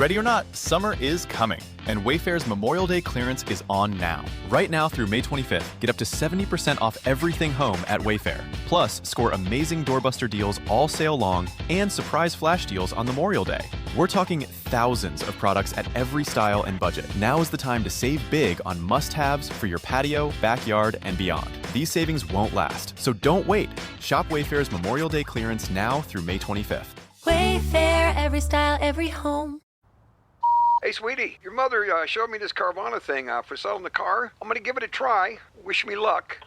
Ready or not, summer is coming, and Wayfair's Memorial Day clearance is on now. Right now through May 25th, get up to 70% off everything home at Wayfair. Plus, score amazing doorbuster deals all sale long and surprise flash deals on Memorial Day. We're talking thousands of products at every style and budget. Now is the time to save big on must-haves for your patio, backyard, and beyond. These savings won't last, so don't wait. Shop Wayfair's Memorial Day clearance now through May 25th. Wayfair, every style, every home. Hey, sweetie, your mother showed me this Carvana thing for selling the car. I'm going to give it a try. Wish me luck.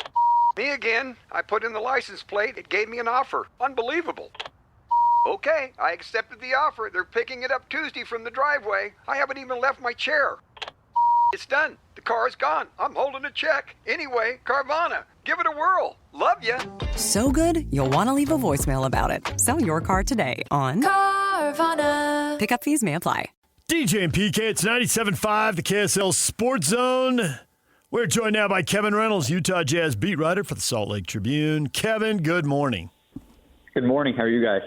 Me again. I put in the license plate. It gave me an offer. Unbelievable. Okay, I accepted the offer. They're picking it up Tuesday from the driveway. I haven't even left my chair. It's done. The car's gone. I'm holding a check. Anyway, Carvana, give it a whirl. Love ya. So good, you'll want to leave a voicemail about it. Sell your car today on Carvana. Pickup fees may apply. DJ and PK, it's 97.5, the KSL Sports Zone. We're joined now by Kevin Reynolds, Utah Jazz beat writer for the Salt Lake Tribune. Kevin, good morning. Good morning. How are you guys?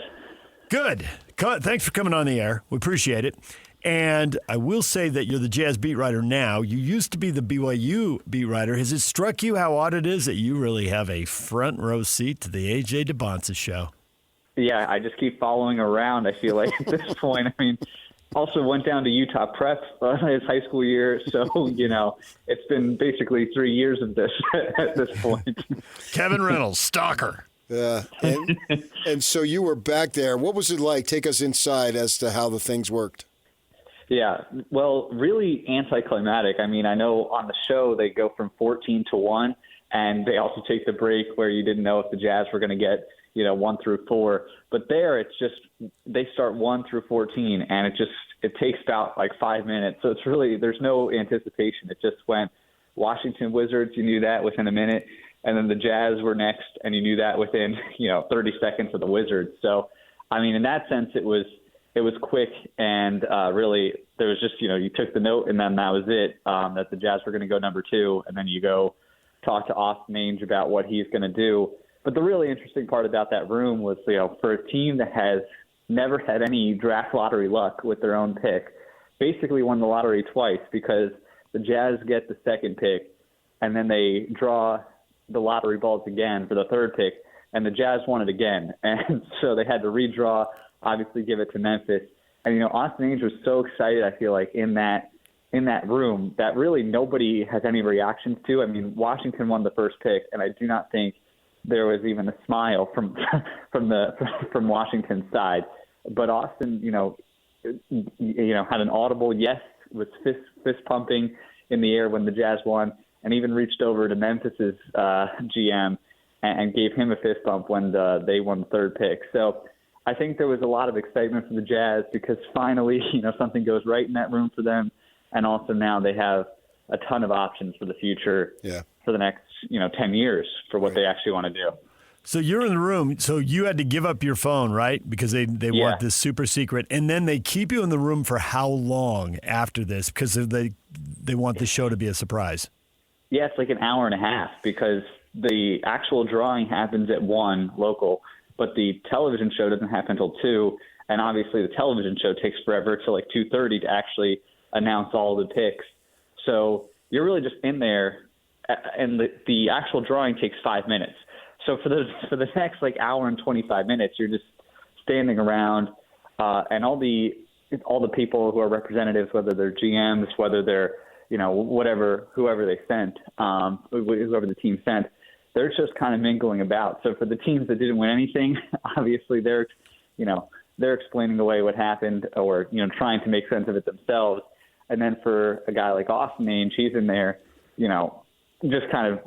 Good. Thanks for coming on the air. We appreciate it. And I will say that you're the Jazz beat writer now. You used to be the BYU beat writer. Has it struck you how odd it is that you really have a front row seat to the A.J. DeBonsa show? Yeah, I just keep following around, I feel like, at this point. I mean, also went down to Utah Prep his high school year. So, it's been basically 3 years of this at this point. Kevin Reynolds, stalker. Yeah. And so you were back there. What was it like? Take us inside as to how the things worked. Yeah, well, really anticlimactic. I mean, I know on the show they go from 14-1, and they also take the break where you didn't know if the Jazz were going to get, 1 through 4. But there, it's just they start 1 through 14, and it takes about like 5 minutes. So it's really there's no anticipation. It just went Washington Wizards. You knew that within a minute, and then the Jazz were next, and you knew that within 30 seconds of the Wizards. So, I mean, in that sense, it was quick, and really there was just, you took the note, and then that was it, that the Jazz were going to go number 2, and then you go talk to Austin Ainge about what he's going to do. But the really interesting part about that room was, for a team that has never had any draft lottery luck with their own pick, basically won the lottery twice because the Jazz get the second pick, and then they draw the lottery balls again for the third pick, and the Jazz won it again. And so they had to redraw, obviously give it to Memphis. And, Austin Ainge was so excited, I feel like, in that room that really nobody has any reactions to. I mean, Washington won the first pick, and I do not think there was even a smile from Washington's side. But Austin, had an audible yes, was fist pumping in the air when the Jazz won, and even reached over to Memphis's GM and gave him a fist bump when they won the third pick. So I think there was a lot of excitement for the Jazz because finally, something goes right in that room for them. And also now they have a ton of options for the future for the next, 10 years for what they actually want to do. So you're in the room. So you had to give up your phone, right? Because they want this super secret. And then they keep you in the room for how long after this? Because they want the show to be a surprise. Yeah, it's like an hour and a half because the actual drawing happens at 1 local, but the television show doesn't happen until 2, and obviously the television show takes forever till like 2:30 to actually announce all the picks. So you're really just in there, and the actual drawing takes 5 minutes. So for the next like hour and 25 minutes, you're just standing around, and all the people who are representatives, whether they're GMs, whether they're whoever they sent, whoever the team sent, they're just kind of mingling about. So for the teams that didn't win anything, obviously they're explaining away what happened or, trying to make sense of it themselves. And then for a guy like Austin Ainge, he's in there, just kind of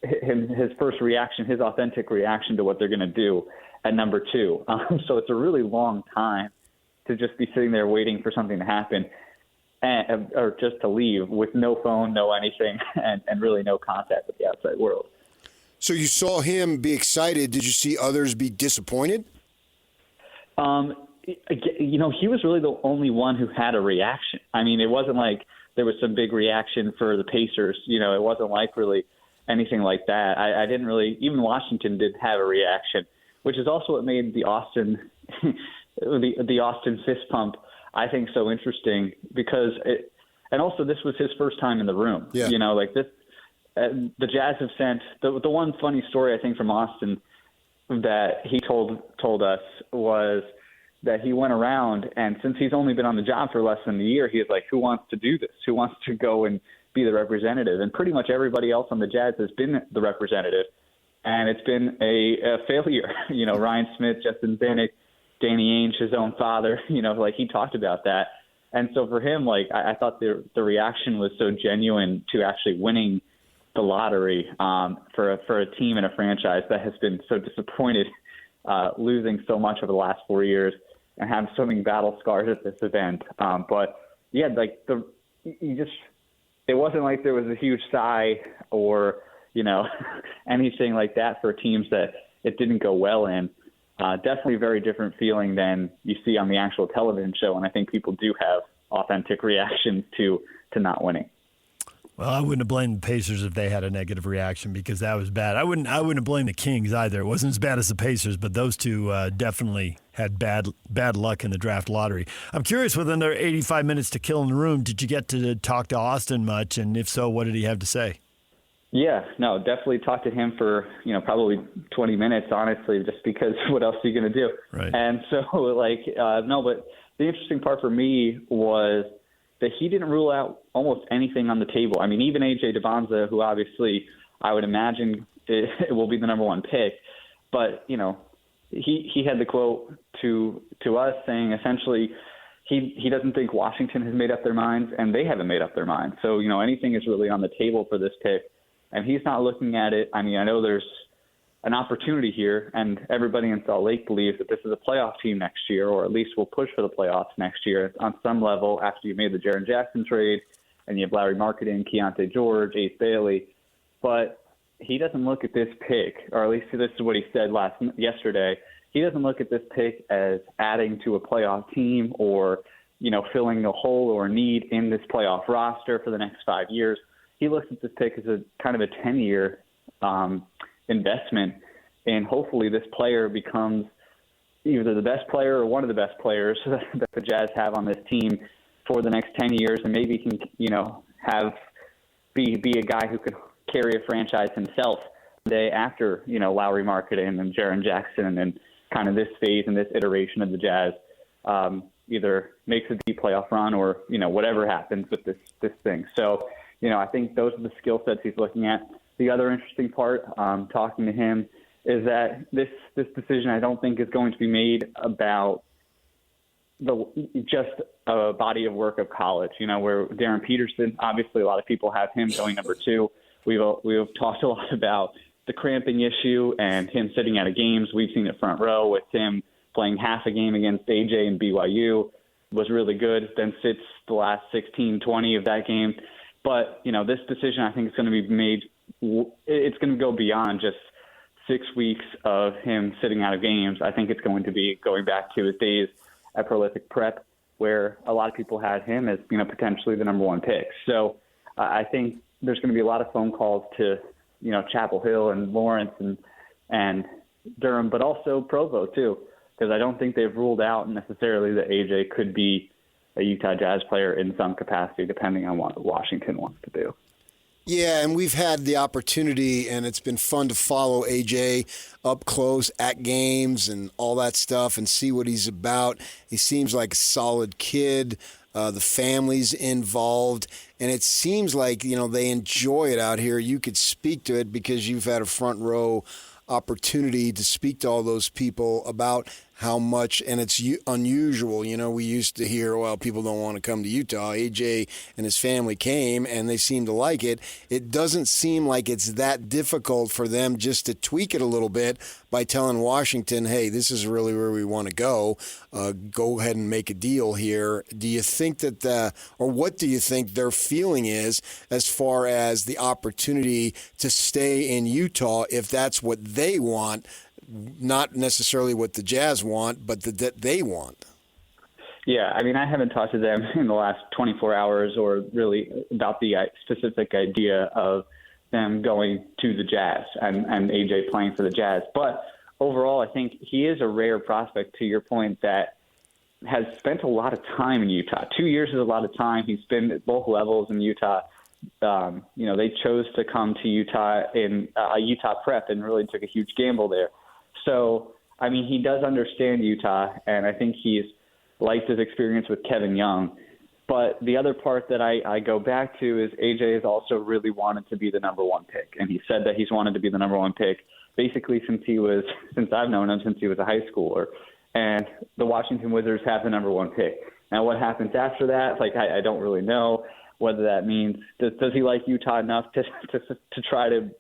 his first reaction, his authentic reaction to what they're going to do at number 2. So it's a really long time to just be sitting there waiting for something to happen or just to leave with no phone, no anything, and really no contact with the outside world. So you saw him be excited. Did you see others be disappointed? He was really the only one who had a reaction. I mean, it wasn't like there was some big reaction for the Pacers. It wasn't like really anything like that. I didn't really – even Washington did have a reaction, which is also what made the Austin the Austin fist pump I think, so interesting because and also this was his first time in the room. Yeah. You know, like this, the Jazz have sent the one funny story I think from Austin that he told us was that he went around, and since he's only been on the job for less than a year, he was like, who wants to do this? Who wants to go and be the representative? And pretty much everybody else on the Jazz has been the representative, and it's been a failure. You know, Ryan Smith, Justin Bennett, Danny Ainge, his own father, you know, like he talked about that. And so for him, like I thought the reaction was so genuine to actually winning the lottery for a team and a franchise that has been so disappointed, losing so much over the last 4 years and have so many battle scars at this event. But yeah, like it wasn't like there was a huge sigh or, you know, anything like that for teams that it didn't go well in. Definitely a very different feeling than you see on the actual television show. And I think people do have authentic reactions to not winning. Well, I wouldn't have blamed the Pacers if they had a negative reaction because that was bad. I wouldn't have blamed the Kings either. It wasn't as bad as the Pacers, but those two definitely had bad luck in the draft lottery. I'm curious, with under 85 minutes to kill in the room, did you get to talk to Austin much? And if so, what did he have to say? Yeah, no, definitely talked to him for, you know, probably 20 minutes, honestly, just because what else are you going to do? Right. And so, no, but the interesting part for me was that he didn't rule out almost anything on the table. I mean, even A.J. DeBonza, who obviously I would imagine it will be the number one pick, but, you know, he had the quote to us saying essentially he doesn't think Washington has made up their minds and they haven't made up their minds. So, you know, anything is really on the table for this pick. And he's not looking at it. I mean, I know there's an opportunity here, and everybody in Salt Lake believes that this is a playoff team next year, or at least will push for the playoffs next year on some level after you made the Jaren Jackson trade and you have Larry Marketing, Keontae George, Ace Bailey. But he doesn't look at this pick, or at least this is what he said yesterday. He doesn't look at this pick as adding to a playoff team or, you know, filling a hole or a need in this playoff roster for the next 5 years. He looks at this pick as a kind of a 10-year investment, and hopefully this player becomes either the best player or one of the best players that the Jazz have on this team for the next 10 years, and maybe can, you know, be a guy who could carry a franchise himself the day after, you know, Lowry Marketing and Jaren Jackson and kind of this phase and this iteration of the Jazz either makes a deep playoff run or, you know, whatever happens with this thing. So, you know, I think those are the skill sets he's looking at. The other interesting part, talking to him, is that this decision I don't think is going to be made about just a body of work of college. You know, where Darren Peterson, obviously a lot of people have him going number 2. We've talked a lot about the cramping issue and him sitting out of games. We've seen it front row with him playing half a game against AJ and BYU, was really good, then sits the last 16, 20 of that game. But, you know, this decision I think is going to be made, it's going to go beyond just 6 weeks of him sitting out of games. I think it's going to be going back to his days at Prolific Prep, where a lot of people had him as, you know, potentially the number one pick. So I think there's going to be a lot of phone calls to, you know, Chapel Hill and Lawrence and Durham, but also Provo too, because I don't think they've ruled out necessarily that AJ could be a Utah Jazz player in some capacity, depending on what Washington wants to do. Yeah, and we've had the opportunity, and it's been fun to follow AJ up close at games and all that stuff and see what he's about. He seems like a solid kid. The family's involved, and it seems like, you know, they enjoy it out here. You could speak to it because you've had a front row opportunity to speak to all those people about how much, and it's unusual. You know, we used to hear, well, people don't want to come to Utah. AJ and his family came, and they seem to like it. It doesn't seem like it's that difficult for them just to tweak it a little bit by telling Washington, hey, this is really where we want to go. Go ahead and make a deal here. Do you think that, or what do you think their feeling is as far as the opportunity to stay in Utah if that's what they want? Not necessarily what the Jazz want, but that they want. Yeah, I mean, I haven't talked to them in the last 24 hours or really about the specific idea of them going to the Jazz and AJ playing for the Jazz. But overall, I think he is a rare prospect, to your point, that has spent a lot of time in Utah. 2 years is a lot of time. He's been at both levels in Utah. They chose to come to Utah in Utah prep and really took a huge gamble there. So, I mean, he does understand Utah, and I think he's liked his experience with Kevin Young. But the other part that I go back to is AJ has also really wanted to be the number one pick. And he said that he's wanted to be the number one pick basically since I've known him, since he was a high schooler. And the Washington Wizards have the number one pick. Now, what happens after that? I don't really know whether that means does he like Utah enough to try to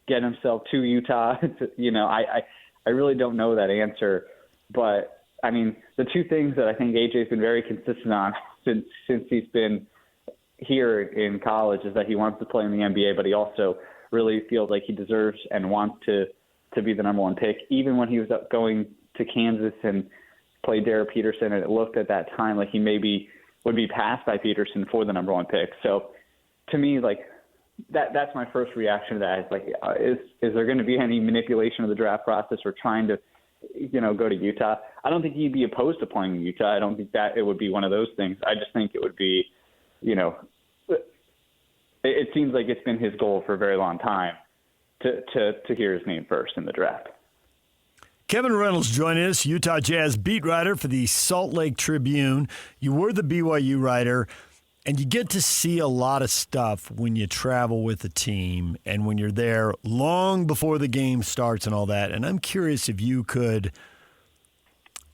get himself to Utah? I really don't know that answer. But, I mean, the two things that I think AJ's been very consistent on since he's been here in college is that he wants to play in the NBA, but he also really feels like he deserves and wants to be the number one pick. Even when he was going to Kansas and played Derek Peterson, and it looked at that time like he maybe would be passed by Peterson for the number one pick. So to me, that's my first reaction to that. Is there going to be any manipulation of the draft process or trying to go to Utah? I don't think he'd be opposed to playing in Utah. I don't think that it would be one of those things. I just think it would be, it seems like it's been his goal for a very long time to hear his name first in the draft. Kevin Reynolds joining us, Utah Jazz beat writer for the Salt Lake Tribune. You were the BYU writer, and you get to see a lot of stuff when you travel with the team and when you're there long before the game starts and all that. And I'm curious if you could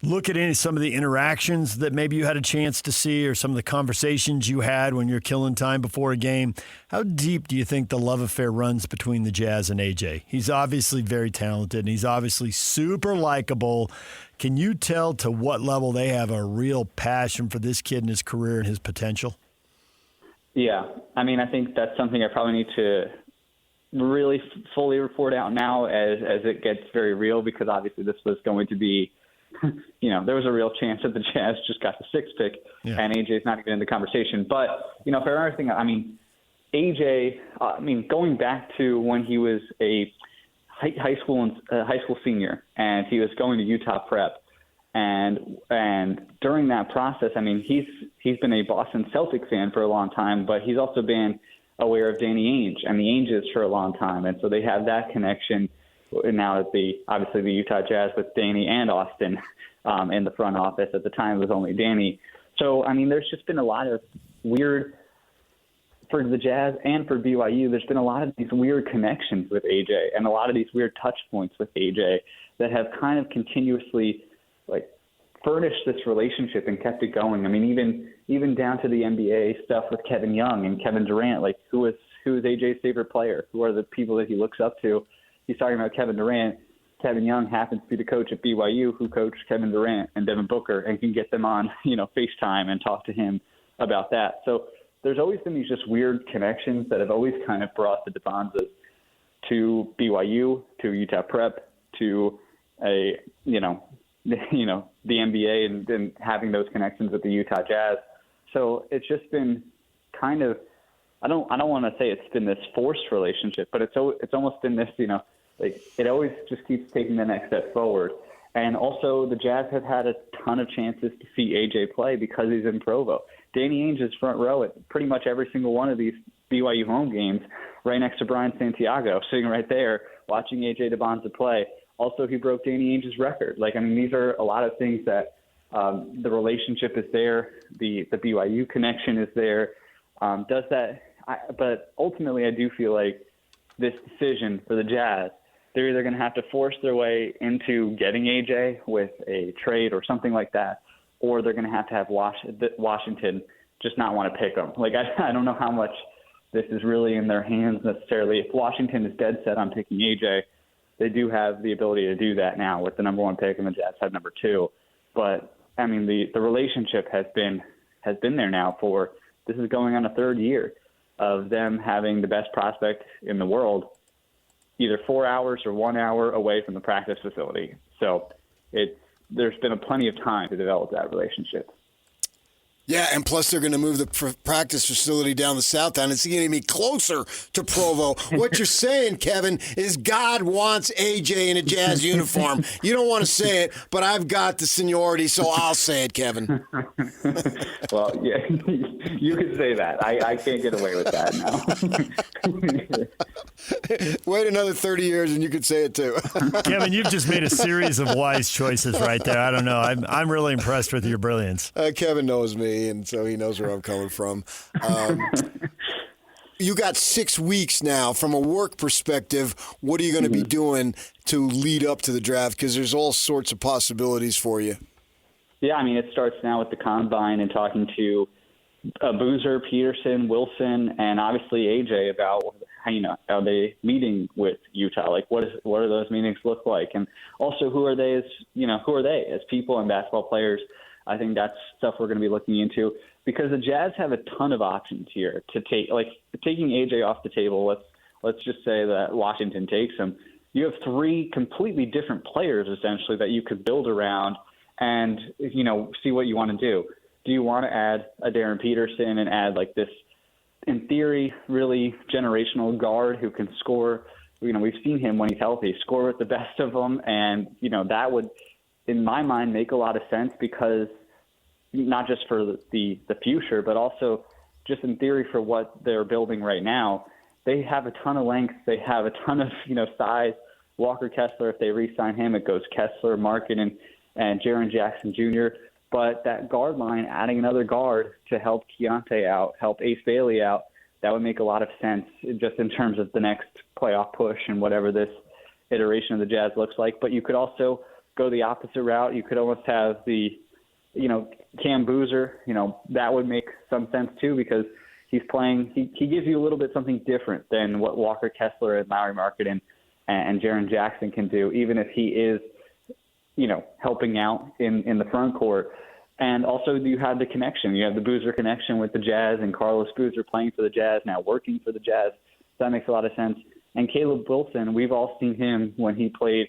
look at some of the interactions that maybe you had a chance to see or some of the conversations you had when you're killing time before a game. How deep do you think the love affair runs between the Jazz and AJ? He's obviously very talented, and he's obviously super likable. Can you tell to what level they have a real passion for this kid and his career and his potential? Yeah. I mean, I think that's something I probably need to really fully report out now as it gets very real, because obviously this was going to be there was a real chance that the Jazz just got the sixth pick, and AJ's not even in the conversation. But, for everything, AJ, going back to when he was a high school senior and he was going to Utah prep, and during that process, he's been a Boston Celtics fan for a long time, but he's also been aware of Danny Ainge and the Ainges for a long time, and so they have that connection. Now at the Utah Jazz with Danny and Austin in the front office. At the time, it was only Danny. So, there's just been a lot of weird, for the Jazz and for BYU, there's been a lot of these weird connections with AJ and a lot of these weird touch points with AJ that have kind of continuously furnished this relationship and kept it going. Even down to the NBA stuff with Kevin Young and Kevin Durant, who is AJ's favorite player? Who are the people that he looks up to? He's talking about Kevin Durant. Kevin Young happens to be the coach at BYU who coached Kevin Durant and Devin Booker and can get them on, FaceTime and talk to him about that. So there's always been these just weird connections that have always kind of brought the DeBonzas to BYU, to Utah Prep, to the NBA and having those connections with the Utah Jazz. So it's just been kind of, I don't want to say it's been this forced relationship, but it's almost been this, it always just keeps taking the next step forward. And also the Jazz have had a ton of chances to see AJ play because he's in Provo. Danny Ainge is front row at pretty much every single one of these BYU home games, right next to Brian Santiago, sitting right there watching AJ DeBonza play. Also, he broke Danny Ainge's record. These are a lot of things that the relationship is there. The BYU connection is there. But ultimately, I do feel like this decision for the Jazz, they're either going to have to force their way into getting AJ with a trade or something like that, or they're going to have Washington just not want to pick them. I don't know how much this is really in their hands necessarily. If Washington is dead set on picking AJ, they do have the ability to do that now with the number one pick, and the Jazz have number two. But the relationship has been there now for, this is going on a third year of them having the best prospect in the world, either 4 hours or 1 hour away from the practice facility. So there's been plenty of time to develop that relationship. Yeah, and plus they're going to move the practice facility down the south town. It's going to be closer to Provo. What you're saying, Kevin, is God wants AJ in a Jazz uniform. You don't want to say it, but I've got the seniority, so I'll say it, Kevin. Well, yeah, you could say that. I can't get away with that now. Wait another 30 years and you could say it too. Kevin, you've just made a series of wise choices right there. I don't know. I'm really impressed with your brilliance. Kevin knows me, and so he knows where I'm coming from. You got 6 weeks now. From a work perspective, what are you going to be doing to lead up to the draft? Because there's all sorts of possibilities for you. Yeah, I mean, it starts now with the combine and talking to Boozer, Peterson, Wilson, and obviously AJ about are they meeting with Utah? Like, what do those meetings look like? And also, who are they as people and basketball players? I think that's stuff we're going to be looking into because the Jazz have a ton of options here to take. Like taking AJ off the table. Let's just say that Washington takes him. You have 3 completely different players essentially that you could build around and see what you want to do. Do you want to add a Darren Peterson and add like this, in theory, really generational guard who can score? We've seen him when he's healthy score with the best of them, and that would, in my mind, make a lot of sense because not just for the future, but also just in theory for what they're building right now. They have a ton of length. They have a ton of size. Walker Kessler, if they re-sign him, it goes Kessler, Markkanen, and Jaren Jackson Jr. But that guard line, adding another guard to help Keontae out, help Ace Bailey out, that would make a lot of sense just in terms of the next playoff push and whatever this iteration of the Jazz looks like. But you could also go the opposite route. You could almost have the, Cam Boozer, that would make some sense too because he's playing, he gives you a little bit something different than what Walker Kessler and Lauri Markkanen and Jaren Jackson can do, even if he is, helping out in the front court. And also you have the connection. You have the Boozer connection with the Jazz and Carlos Boozer playing for the Jazz, now working for the Jazz. That makes a lot of sense. And Caleb Wilson, we've all seen him when he played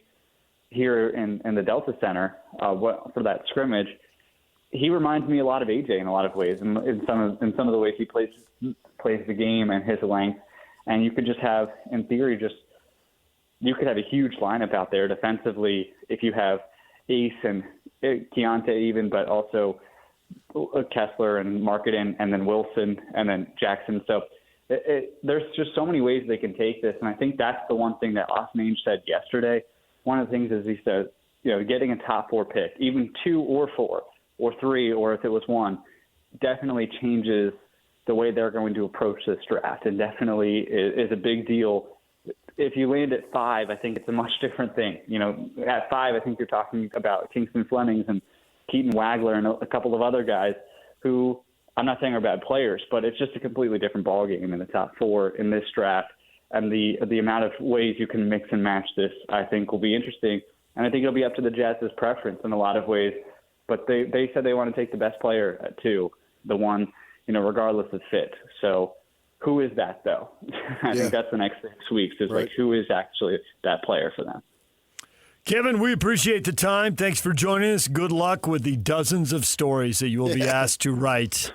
here in the Delta Center for that scrimmage. He reminds me a lot of AJ in a lot of ways, in some of the ways he plays the game and his length. And you could just have, in theory, you could have a huge lineup out there defensively if you have Ace and Keontae even, but also Kessler and Markkanen and then Wilson and then Jackson. So there's just so many ways they can take this. And I think that's the one thing that Austin Ainge said yesterday. One of the things is he said, getting a top 4 pick, even 2 or 4 or 3, or if it was 1, definitely changes the way they're going to approach this draft and definitely is a big deal. If you land at 5, I think it's a much different thing. At 5, I think you're talking about Kingston Flemings and Keaton Wagler and a couple of other guys who I'm not saying are bad players, but it's just a completely different ballgame in the top 4 in this draft. And the amount of ways you can mix and match this, I think, will be interesting. And I think it'll be up to the Jazz's preference in a lot of ways. But they said they want to take the best player at 2, the one, regardless of fit. So who is that, though? I think that's the next 6 weeks is right. Like, who is actually that player for them? Kevin, we appreciate the time. Thanks for joining us. Good luck with the dozens of stories that you will be asked to write.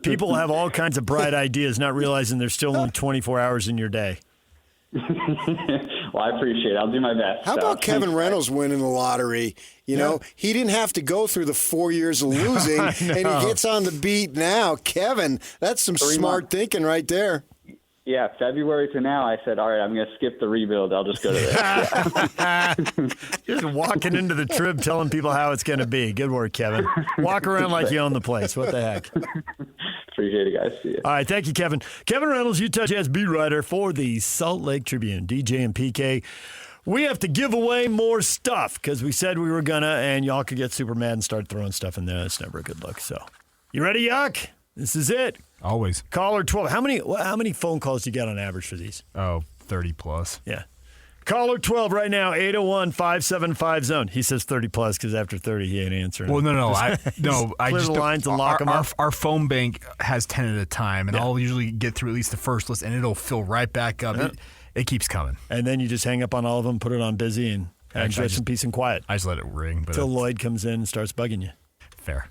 People have all kinds of bright ideas, not realizing there's still only 24 hours in your day. Well, I appreciate it. I'll do my best. How about Kevin Reynolds winning the lottery? He didn't have to go through the 4 years of losing, and he gets on the beat now. Kevin, that's some smart thinking right there. Yeah, February to now, I said, all right, I'm going to skip the rebuild. I'll just go to this. Just walking into the Trib telling people how it's going to be. Good work, Kevin. Walk around like you own the place. What the heck? Appreciate it, guys. See you. All right, thank you, Kevin. Kevin Reynolds, Utah Jazz beat writer for the Salt Lake Tribune. DJ and PK, we have to give away more stuff because we said we were going to, and y'all could get super mad and start throwing stuff in there. That's never a good look. So, you ready, Yuck? This is it. Always. Caller 12. How many phone calls do you get on average for these? 30 plus. Yeah. Caller 12 right now, 801-575-ZONE. He says 30 plus because after 30 he ain't answering. Well, no. I clear just the lines and lock them up. Our phone bank has 10 at a time, and I'll usually get through at least the first list, and it'll fill right back up. Yeah. It keeps coming. And then you just hang up on all of them, put it on busy, and enjoy some peace and quiet. I just let it ring. Until Lloyd comes in and starts bugging you. Fair.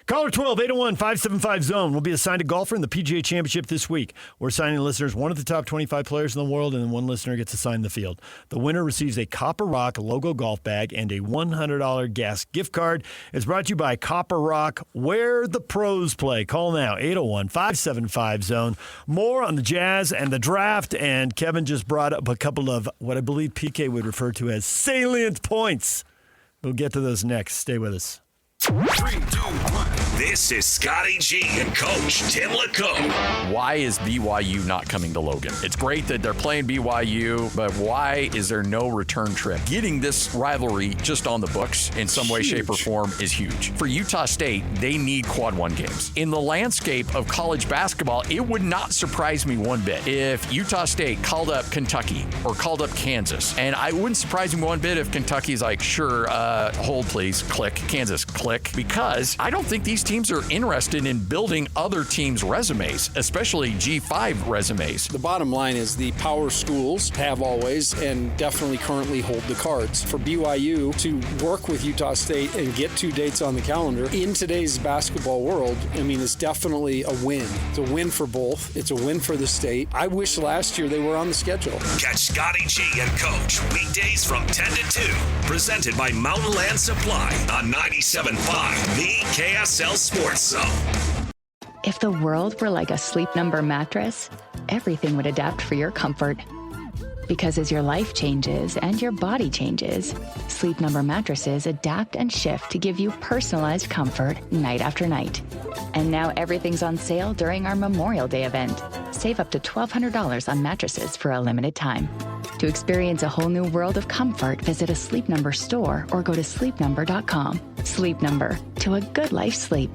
Caller 12, 801-575-ZONE will be assigned a golfer in the PGA Championship this week. We're assigning listeners one of the top 25 players in the world, and then one listener gets assigned the field. The winner receives a Copper Rock logo golf bag and a $100 gas gift card. It's brought to you by Copper Rock, where the pros play. Call now, 801-575-ZONE. More on the Jazz and the draft, and Kevin just brought up a couple of what I believe PK would refer to as salient points. We'll get to those next. Stay with us. 3, 2, 1. This is Scotty G and Coach Tim LeCoe. Why is BYU not coming to Logan? It's great that they're playing BYU, but why is there no return trip? Getting this rivalry just on the books in some way, shape, or form is huge. For Utah State, they need quad one games. In the landscape of college basketball, it would not surprise me one bit if Utah State called up Kentucky or called up Kansas. And I wouldn't surprise me one bit if Kentucky's like, sure, hold please, click, Kansas, click. Because I don't think these teams are interested in building other teams' resumes, especially G5 resumes. The bottom line is the power schools have always and definitely currently hold the cards. For BYU to work with Utah State and get 2 dates on the calendar in today's basketball world, I mean, it's definitely a win. It's a win for both. It's a win for the state. I wish last year they were on the schedule. Catch Scotty G and Coach weekdays from 10 to 2. Presented by Mountain Land Supply on 97.5, the KSL Sports Zone. If the world were like a Sleep Number mattress, everything would adapt for your comfort. Because as your life changes and your body changes, Sleep Number mattresses adapt and shift to give you personalized comfort night after night. And now everything's on sale during our Memorial Day event. Save up to $1,200 on mattresses for a limited time. To experience a whole new world of comfort, visit a Sleep Number store or go to sleepnumber.com. Sleep Number, to a good life sleep.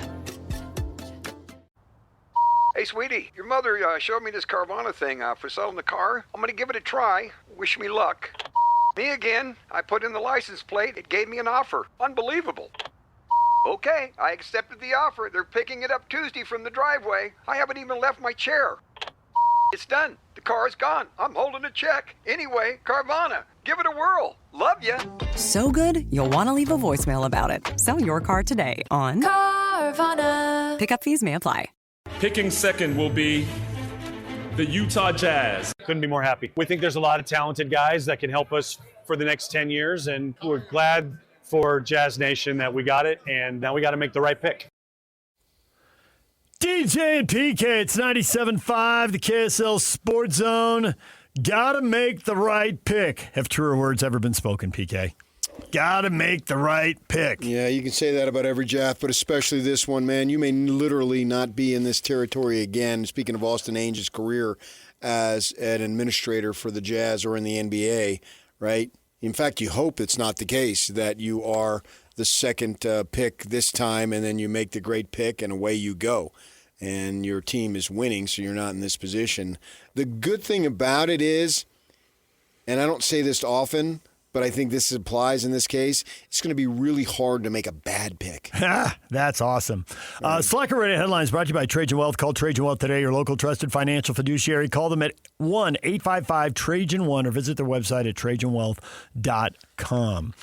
Hey, sweetie, your mother showed me this Carvana thing for selling the car. I'm going to give it a try. Wish me luck. Me again. I put in the license plate. It gave me an offer. Unbelievable. Okay, I accepted the offer. They're picking it up Tuesday from the driveway. I haven't even left my chair. It's done. The car's gone. I'm holding a check. Anyway, Carvana, give it a whirl. Love ya. So good, you'll want to leave a voicemail about it. Sell your car today on Carvana. Pickup fees may apply. Picking second will be the Utah Jazz. Couldn't be more happy. We think there's a lot of talented guys that can help us for the next 10 years, and we're glad for Jazz Nation that we got it, and now we got to make the right pick. DJ and PK, it's 97.5, the KSL Sports Zone. Gotta make the right pick. Have truer words ever been spoken, PK? Gotta make the right pick. Yeah, you can say that about every draft, but especially this one, man. You may literally not be in this territory again. Speaking of Austin Ainge's career as an administrator for the Jazz or in the NBA, right? In fact, you hope it's not the case, that you are the second pick this time and then you make the great pick and away you go. And your team is winning, so you're not in this position. The good thing about it is, and I don't say this often, but I think this applies in this case, it's going to be really hard to make a bad pick. That's awesome. Slacker Radio Headlines brought to you by Trajan Wealth. Call Trajan Wealth today, your local trusted financial fiduciary. Call them at 1-855-TRAJAN1 or visit their website at trajanwealth.com.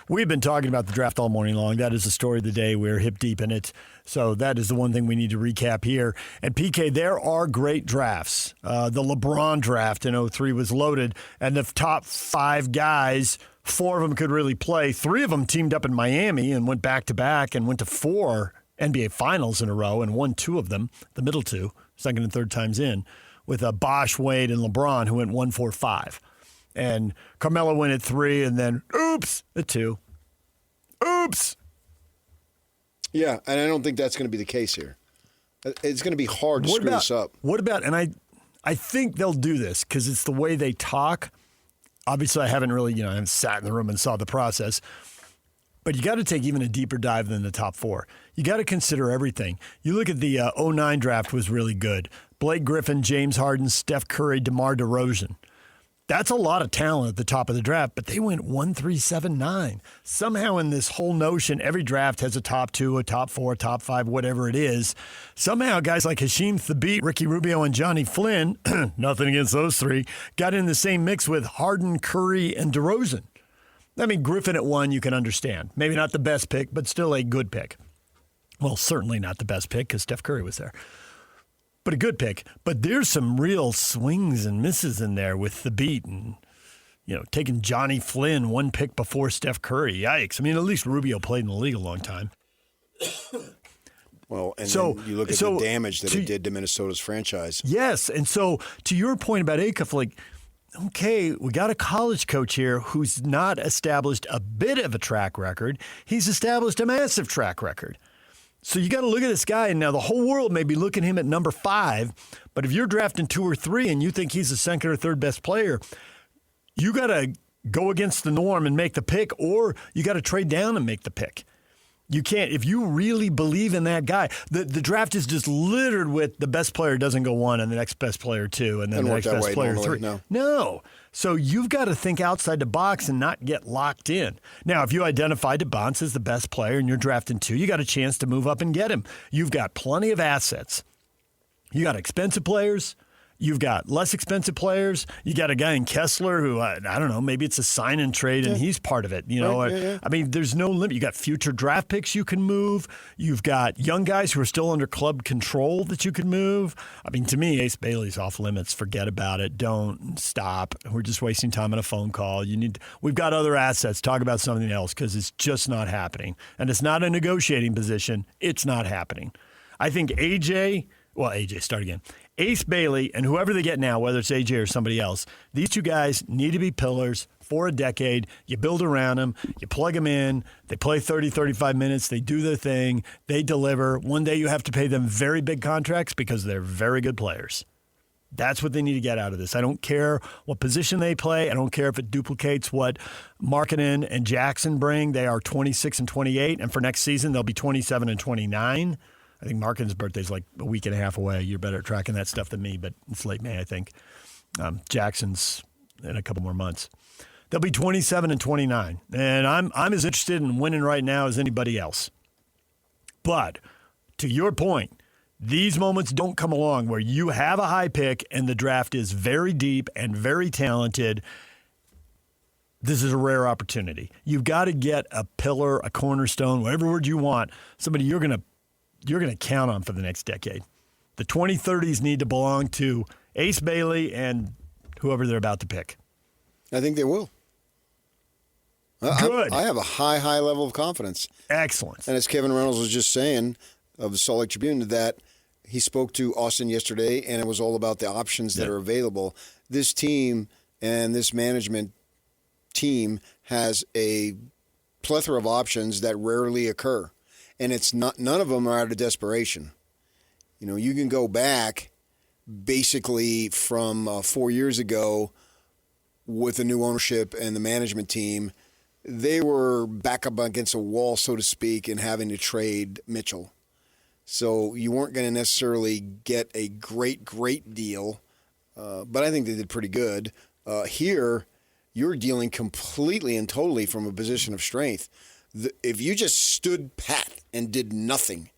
We've been talking about the draft all morning long. That is the story of the day. We're hip deep in it. So that is the one thing we need to recap here. And PK, there are great drafts. The LeBron draft in 2003 was loaded, and the top 5 guys, 4 of them could really play. 3 of them teamed up in Miami and went back-to-back and went to 4 NBA Finals in a row and won 2 of them, the middle 2, second and third times in, with Bosh, Wade, and LeBron, who went 1-4-5. And Carmelo went at 3, and then, oops, at 2. Oops. Yeah, and I don't think that's going to be the case here. It's going to be hard to screw this up. What about, and I think they'll do this because it's the way they talk. Obviously, I haven't really, I haven't sat in the room and saw the process. But you got to take even a deeper dive than the top 4. You got to consider everything. You look at the 2009 draft was really good. Blake Griffin, James Harden, Steph Curry, DeMar DeRozan. That's a lot of talent at the top of the draft, but they went 1-3-7-9. Somehow in this whole notion, every draft has a top 2, a top 4, a top 5, whatever it is. Somehow guys like Hasheem Thabeet, Ricky Rubio, and Johnny Flynn, nothing against those 3, got in the same mix with Harden, Curry, and DeRozan. I mean, Griffin at 1, you can understand. Maybe not the best pick, but still a good pick. Well, certainly not the best pick because Steph Curry was there. But a good pick. But there's some real swings and misses in there with the beat and, taking Johnny Flynn one pick before Steph Curry. Yikes. I mean, at least Rubio played in the league a long time. Well, and then you look at the damage that it did to Minnesota's franchise. Yes, and so to your point about Acuff, okay, we got a college coach here who's not established a bit of a track record. He's established a massive track record. So you got to look at this guy, and now the whole world may be looking at him at number 5, but if you're drafting 2 or 3 and you think he's the second or third best player, you got to go against the norm and make the pick, or you got to trade down and make the pick. You can't, if you really believe in that guy, the draft is just littered with the best player doesn't go 1 and the next best player 2 and then the next best player 3. No. So you've got to think outside the box and not get locked in. Now, if you identify DeBonce as the best player and you're drafting 2, you got a chance to move up and get him. You've got plenty of assets. You got expensive players. You've got less expensive players. You got a guy in Kessler who, I don't know, maybe it's a sign and trade and he's part of it. I mean, there's no limit. You got future draft picks you can move. You've got young guys who are still under club control that you can move. I mean, to me, Ace Bailey's off limits. Forget about it. Don't stop. We're just wasting time on a phone call. We've got other assets. Talk about something else because it's just not happening. And it's not a negotiating position. It's not happening. I think start again. Ace Bailey and whoever they get now, whether it's AJ or somebody else, these 2 guys need to be pillars for a decade. You build around them. You plug them in. They play 30, 35 minutes. They do their thing. They deliver. One day you have to pay them very big contracts because they're very good players. That's what they need to get out of this. I don't care what position they play. I don't care if it duplicates what Markkanen and Jackson bring. They are 26 and 28, and for next season they'll be 27 and 29. I think Markkanen's birthday's like a week and a half away. You're better at tracking that stuff than me, but it's late May, I think. Jackson's in a couple more months. They'll be 27 and 29, and I'm as interested in winning right now as anybody else. But to your point, these moments don't come along where you have a high pick and the draft is very deep and very talented. This is a rare opportunity. You've got to get a pillar, a cornerstone, whatever word you want, somebody you're going to count on for the next decade. The 2030s need to belong to Ace Bailey and whoever they're about to pick. I think they will. Good. I have a high level of confidence. Excellent. And as Kevin Reynolds was just saying of the Salt Lake Tribune, that he spoke to Austin yesterday, and it was all about the options that are available. This team and this management team has a plethora of options that rarely occur. And it's not, none of them are out of desperation. You can go back basically from 4 years ago with the new ownership and the management team. They were back up against a wall, so to speak, and having to trade Mitchell. So you weren't going to necessarily get a great deal, but I think they did pretty good. Here, you're dealing completely and totally from a position of strength. If you just stood pat and did nothing,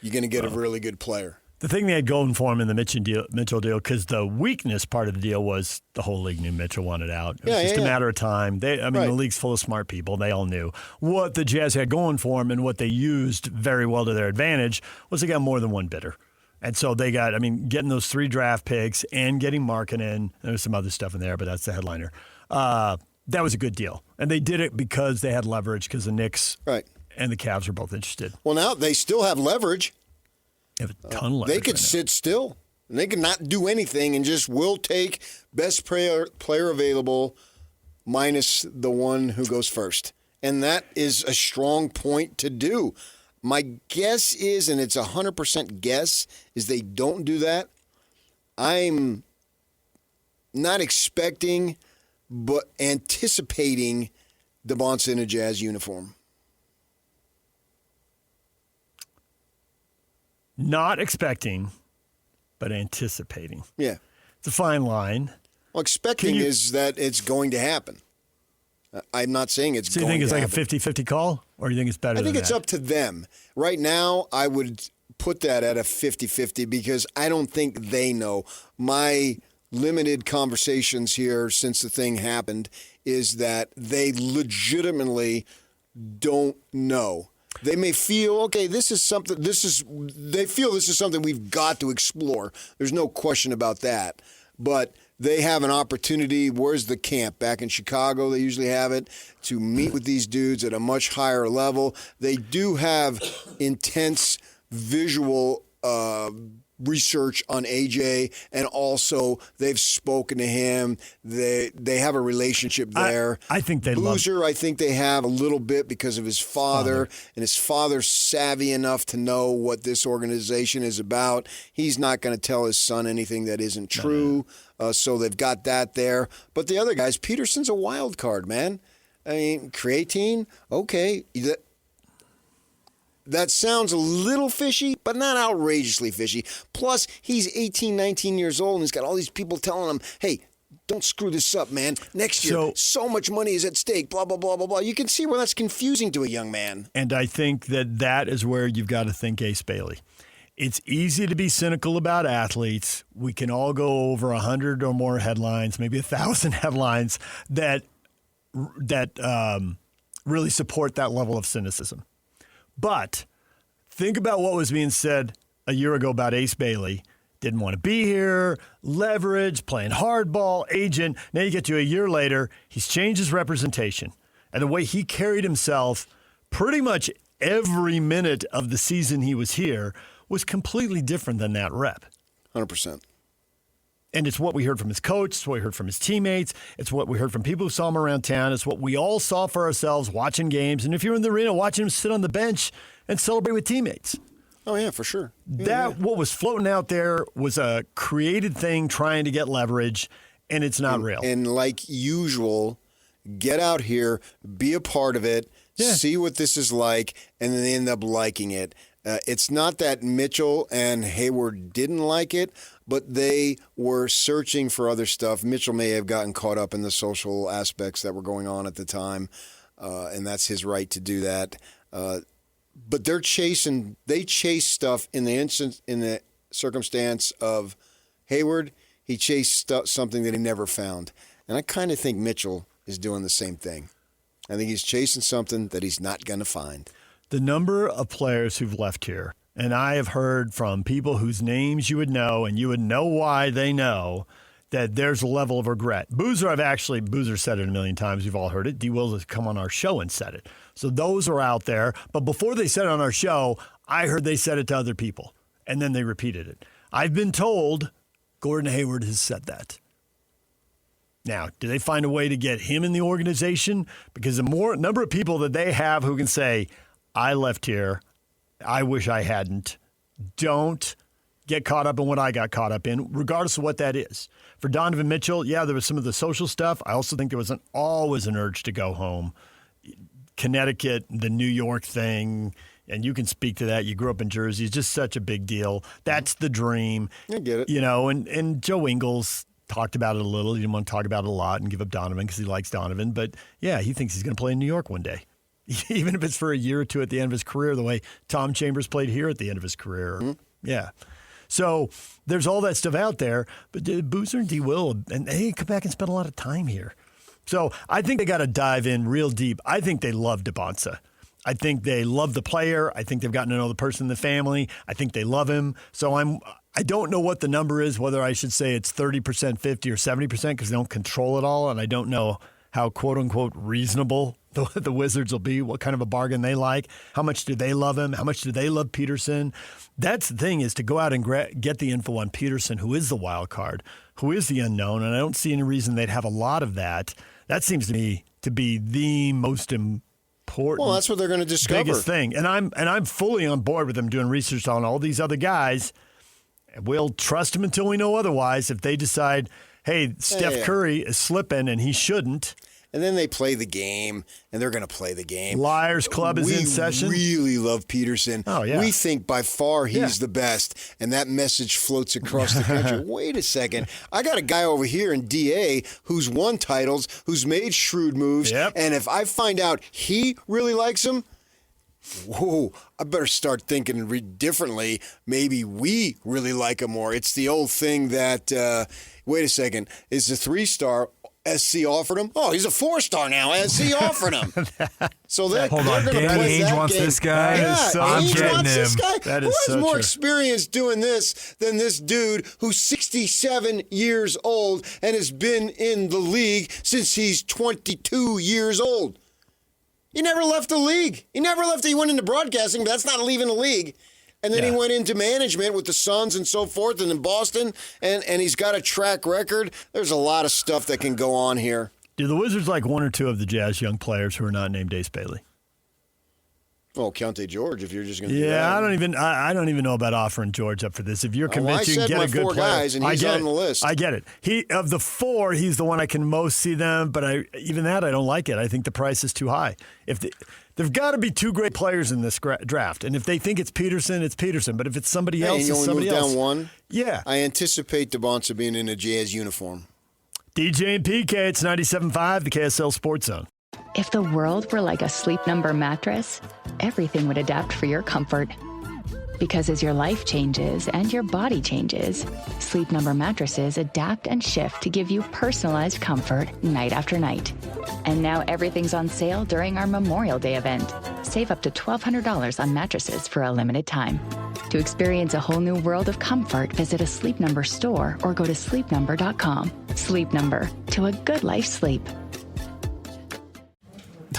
you're going to get a really good player. The thing they had going for him in the Mitchell deal, because the weakness part of the deal was the whole league knew Mitchell wanted out. It was just a matter of time. The league's full of smart people. They all knew. What the Jazz had going for them and what they used very well to their advantage was they got more than one bidder. And so they got, getting those 3 draft picks and getting Markkanen. There's some other stuff in there, but that's the headliner. That was a good deal. And they did it because they had leverage because the Knicks and the Cavs were both interested. Well, now they still have leverage. They have a ton of leverage. They could sit still. And they could not do anything and just will take best player available minus the one who goes first. And that is a strong point to do. My guess is, and it's 100% guess, is they don't do that. I'm not expecting but anticipating DeBonce in a Jazz uniform. Not expecting, but anticipating. Yeah. It's a fine line. Well, expecting is that it's going to happen. I'm not saying it's going to happen. So you think it's like a 50-50 call? Or you think it's better than that? I think it's up to them. Right now, I would put that at a 50-50 because I don't think they know. My limited conversations here since the thing happened is that they legitimately don't know. They may feel, okay, they feel this is something we've got to explore. There's no question about that. But they have an opportunity. Where's the camp? Back in Chicago, they usually have it, to meet with these dudes at a much higher level. They do have intense visual research on AJ, and also they've spoken to him. They have a relationship there. I think they Boozer, I think they have a little bit because of his father, and his father's savvy enough to know what this organization is about. He's not going to tell his son anything that isn't true, so they've got that there. But the other guys, Peterson's a wild card, man. I mean, creatine, okay. That sounds a little fishy, but not outrageously fishy. Plus, he's 18, 19 years old, and he's got all these people telling him, hey, don't screw this up, man. Next year, so much money is at stake, blah, blah, blah, blah, blah. You can see where that's confusing to a young man. And I think that is where you've got to think Ace Bailey. It's easy to be cynical about athletes. We can all go over 100 or more headlines, maybe 1,000 headlines that really support that level of cynicism. But think about what was being said a year ago about Ace Bailey. Didn't want to be here, leverage, playing hardball, agent. Now you get to a year later, he's changed his representation. And the way he carried himself pretty much every minute of the season he was here was completely different than that rep. 100%. And it's what we heard from his coach. It's what we heard from his teammates. It's what we heard from people who saw him around town. It's what we all saw for ourselves watching games. And if you're in the arena, watching him sit on the bench and celebrate with teammates. Oh, yeah, for sure. What was floating out there was a created thing trying to get leverage, and it's not real. And like usual, get out here, be a part of it, see what this is like, and then they end up liking it. It's not that Mitchell and Hayward didn't like it, but they were searching for other stuff. Mitchell may have gotten caught up in the social aspects that were going on at the time, and that's his right to do that. But they chase stuff in the circumstance of Hayward. He chased something that he never found. And I kind of think Mitchell is doing the same thing. I think he's chasing something that he's not going to find. The number of players who've left here, and I have heard from people whose names you would know, and you would know why they know, that there's a level of regret. Boozer said it a million times. You've all heard it. D. Wills has come on our show and said it. So those are out there. But before they said it on our show, I heard they said it to other people, and then they repeated it. I've been told Gordon Hayward has said that. Now, do they find a way to get him in the organization? Because the number of people that they have who can say, I left here, I wish I hadn't, don't get caught up in what I got caught up in, regardless of what that is. For Donovan Mitchell, there was some of the social stuff. I also think there was always an urge to go home. Connecticut, the New York thing, and you can speak to that. You grew up in Jersey. It's just such a big deal. That's the dream. I get it. And Joe Ingles talked about it a little. He didn't want to talk about it a lot and give up Donovan because he likes Donovan. But, yeah, he thinks he's going to play in New York one day. Even if it's for a year or two at the end of his career, the way Tom Chambers played here at the end of his career. Mm-hmm. Yeah. So there's all that stuff out there. But Boozer and D. Will, and they come back and spend a lot of time here. So I think they got to dive in real deep. I think they love DeBonsa. I think they love the player. I think they've gotten to know the person in the family. I think they love him. So I don't know what the number is, whether I should say it's 30%, 50, or 70%, because they don't control it all. And I don't know how, quote unquote, reasonable the Wizards will be, what kind of a bargain they like. How much do they love him? How much do they love Peterson? That's the thing, is to go out and get the info on Peterson, who is the wild card, who is the unknown. And I don't see any reason they'd have a lot of that. That seems to me to be the most important. Well, that's what they're going to discover. Biggest thing. And I'm fully on board with them doing research on all these other guys. We'll trust them until we know otherwise. If they decide, hey, Steph Curry is slipping and he shouldn't. And then they play the game, and they're going to play the game. Liars Club is in session. We really love Peterson. Oh, yeah. We think by far he's the best, and that message floats across the country. Wait a second. I got a guy over here in DA who's won titles, who's made shrewd moves, and if I find out he really likes him, whoa, I better start thinking differently. Maybe we really like him more. It's the old thing that, wait a second, is the 3-star SC offered him. Oh, he's a 4-star now. SC offered him. So they're Hold on, going to Danny play Ainge that wants game. this guy. Yeah, I'm Ainge getting wants this him. guy. That Who is has so more true. experience doing this than this dude who's 67 years old and has been in the league since he's 22 years old? He never left the league. He went into broadcasting, but that's not leaving the league. And then he went into management with the Suns and so forth, and in Boston, and he's got a track record. There's a lot of stuff that can go on here. Do the Wizards like one or two of the Jazz young players who are not named Ace Bailey? Oh, Keontae George, if you're just going to do that. Yeah, I don't even know about offering George up for this. If you're convinced you can get a good player. I said my 4 guys, and he's on the list. I get it. Of the 4, he's the one I can most see them, but even that, I don't like it. I think the price is too high. There've got to be 2 great players in this draft, and if they think it's Peterson, it's Peterson. But if it's somebody else, it's somebody else. Down one. Yeah. I anticipate DeBonza being in a Jazz uniform. DJ and PK, it's 97.5, the KSL Sports Zone. If the world were like a Sleep Number mattress, everything would adapt for your comfort. Because as your life changes and your body changes, Sleep Number mattresses adapt and shift to give you personalized comfort night after night. And now everything's on sale during our Memorial Day event. Save up to $1,200 on mattresses for a limited time. To experience a whole new world of comfort, visit a Sleep Number store or go to sleepnumber.com. Sleep Number, to a good life sleep.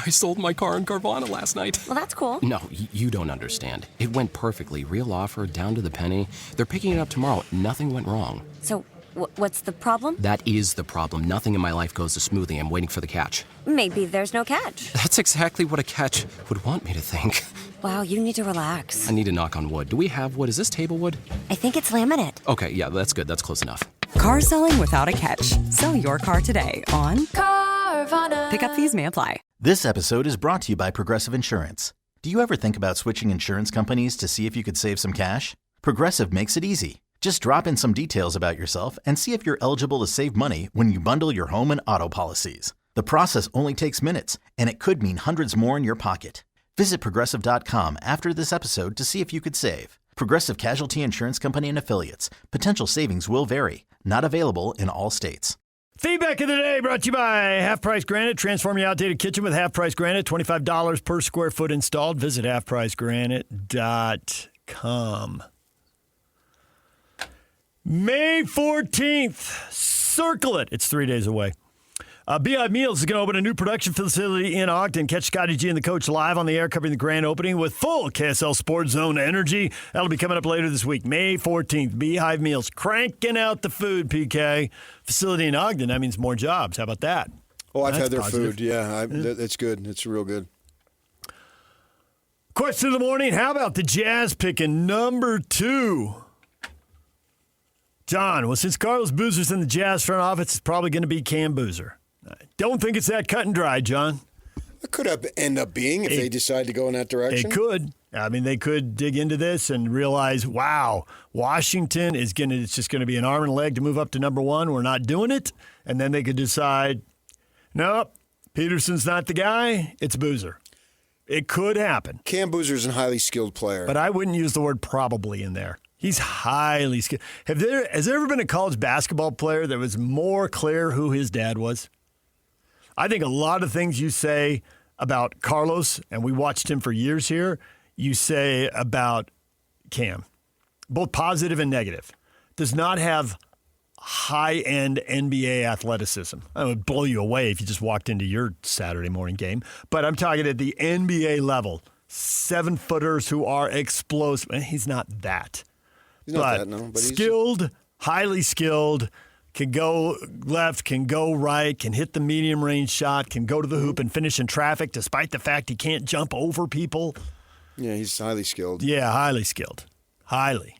I sold my car in Carvana last night. Well, that's cool. No, you don't understand. It went perfectly. Real offer, down to the penny. They're picking it up tomorrow. Nothing went wrong. So, what's the problem? That is the problem. Nothing in my life goes as smoothly. I'm waiting for the catch. Maybe there's no catch. That's exactly what a catch would want me to think. Wow, you need to relax. I need to knock on wood. Do we have wood? Is this table wood? I think it's laminate. Okay, yeah, that's good. That's close enough. Car selling without a catch. Sell your car today on Carvana. Pickup fees may apply. This episode is brought to you by Progressive Insurance. Do you ever think about switching insurance companies to see if you could save some cash? Progressive makes it easy. Just drop in some details about yourself and see if you're eligible to save money when you bundle your home and auto policies. The process only takes minutes, and it could mean hundreds more in your pocket. Visit Progressive.com after this episode to see if you could save. Progressive Casualty Insurance Company and Affiliates. Potential savings will vary. Not available in all states. Feedback of the day brought to you by Half Price Granite. Transform your outdated kitchen with Half Price Granite. $25 per square foot installed. Visit halfpricegranite.com. May 14th. Circle it. It's 3 days away. Beehive Meals is going to open a new production facility in Ogden. Catch Scotty G and the coach live on the air covering the grand opening with full KSL Sports Zone energy. That'll be coming up later this week, May 14th. Beehive Meals cranking out the food, PK. Facility in Ogden, that means more jobs. How about that? Oh, I've had their positive. food. Yeah, it's good. It's real good. Question of the morning, how about the Jazz picking number 2? John, well, since Carlos Boozer's in the Jazz front office, it's probably going to be Cam Boozer. I don't think it's that cut and dry, John. It could end up being if they decide to go in that direction. It could. I mean, they could dig into this and realize, wow, Washington it's just going to be an arm and a leg to move up to number 1. We're not doing it. And then they could decide, nope, Peterson's not the guy. It's Boozer. It could happen. Cam Boozer's a highly skilled player. But I wouldn't use the word probably in there. He's highly skilled. Has there ever been a college basketball player that was more clear who his dad was? I think a lot of things you say about Carlos, and we watched him for years here, you say about Cam, both positive and negative. Does not have high-end NBA athleticism. It would blow you away if you just walked into your Saturday morning game. But I'm talking at the NBA level, 7-footers who are explosive. He's not that. He's not that, no. But skilled, highly skilled, can go left, can go right, can hit the medium range shot, can go to the hoop and finish in traffic despite the fact he can't jump over people. Yeah, he's highly skilled. Yeah, highly skilled. Highly.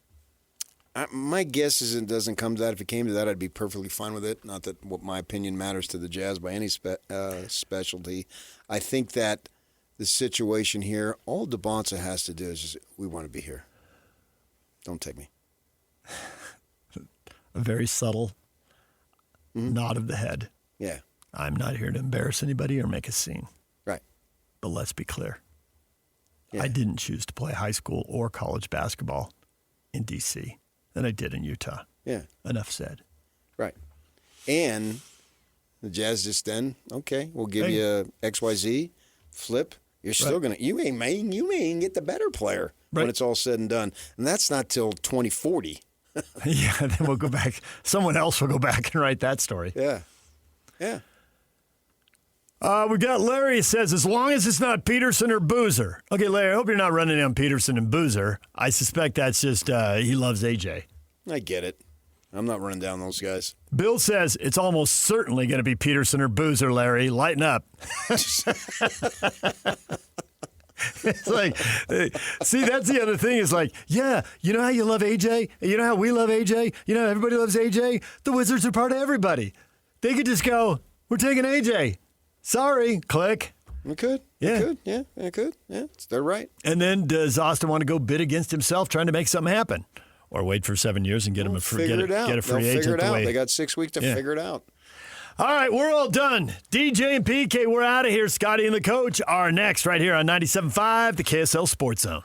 My guess is it doesn't come to that. If it came to that, I'd be perfectly fine with it. Not that what my opinion matters to the Jazz by any specialty. I think that the situation here, all DeBonza has to do is just, we want to be here. Don't take me. A very subtle nod of the head. Yeah. I'm not here to embarrass anybody or make a scene. Right. But let's be clear. Yeah. I didn't choose to play high school or college basketball in D.C. than I did in Utah. Yeah. Enough said. Right. And The Jazz just then, okay, we'll give you XYZ, flip. You're still going to, you may get the better player when it's all said and done. And that's not till 2040. Yeah, then we'll go back. Someone else will go back and write that story. Yeah. Yeah. We got Larry says, as long as it's not Peterson or Boozer. Okay, Larry, I hope you're not running down Peterson and Boozer. I suspect that's just he loves AJ. I get it. I'm not running down those guys. Bill says it's almost certainly going to be Peterson or Boozer, Larry. Lighten up. It's like, see, that's the other thing is like, yeah, you know how you love AJ? You know how we love AJ? You know how everybody loves AJ? The Wizards are part of everybody. They could just go, we're taking AJ. Sorry, click. It could. Yeah. It could. Yeah, it could. Yeah, they're right. And then does Austin want to go bid against himself trying to make something happen? Or wait for 7 years and get him a free agent? They'll figure it out. They got 6 weeks to figure it out. All right, we're all done. DJ and PK, we're out of here. Scotty and the coach are next right here on 97.5, the KSL Sports Zone.